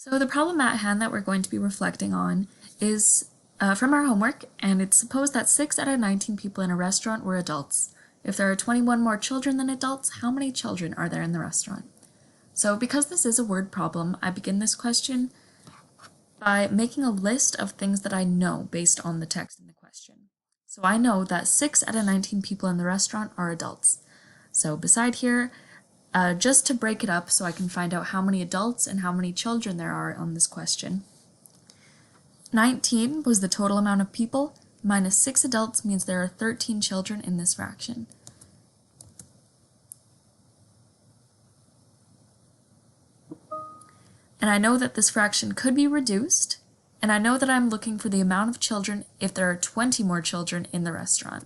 So the problem at hand that we're going to be reflecting on is from our homework, and it's supposed that 6 out of 19 people in a restaurant were adults. If there are 21 more children than adults, how many children are there in the restaurant? So because this is a word problem, I begin this question by making a list of things that I know based on the text in the question. So I know that 6 out of 19 people in the restaurant are adults. So beside here, just to break it up so I can find out how many adults and how many children there are on this question. 19 was the total amount of people, minus 6 adults means there are 13 children in this fraction. And I know that this fraction could be reduced, and I know that I'm looking for the amount of children if there are 20 more children in the restaurant.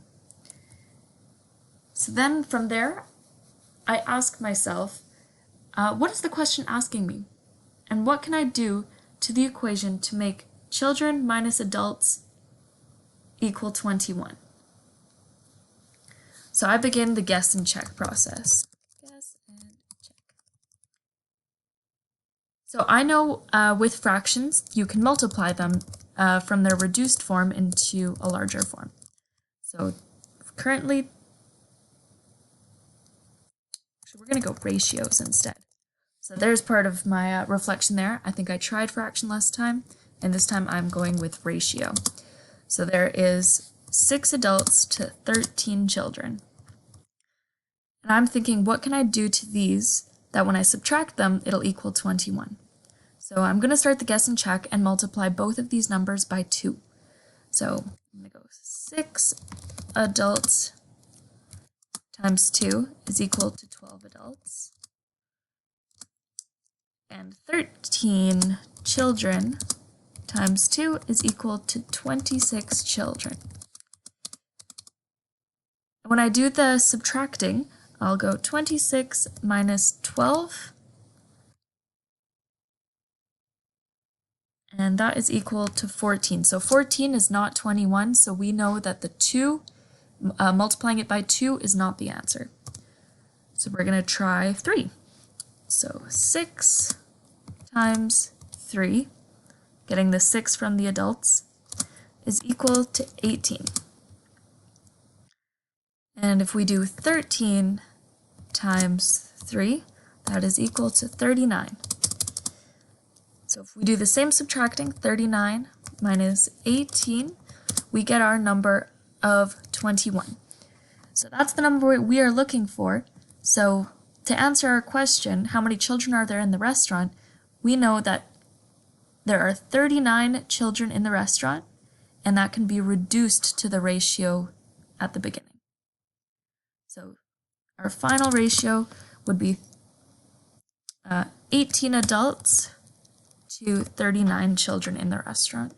So then from there, I ask myself, what is the question asking me? And what can I do to the equation to make children minus adults equal 21? So I begin the guess and check process. Guess and check. So I know with fractions, you can multiply them from their reduced form into a larger form. So currently, we're going to go ratios instead. So there's part of my reflection there. I think I tried fraction last time, and this time I'm going with ratio. So there is 6 adults to 13 children. And I'm thinking, what can I do to these that when I subtract them, it'll equal 21? So I'm going to start the guess and check and multiply both of these numbers by 2. So I'm going to go 6 adults times 2 is equal to 12 adults. And 13 children times 2 is equal to 26 children. When I do the subtracting, I'll go 26 minus 12, and that is equal to 14. So 14 is not 21, so we know that the 2, multiplying it by 2 is not the answer. So we're going to try 3. So 6 times 3, getting the 6 from the adults, is equal to 18. And if we do 13 times 3, that is equal to 39. So if we do the same subtracting, 39 minus 18, we get our number of 21. So that's the number we are looking for. So to answer our question, how many children are there in the restaurant, we know that there are 39 children in the restaurant, and that can be reduced to the ratio at the beginning. So our final ratio would be 18 adults to 39 children in the restaurant.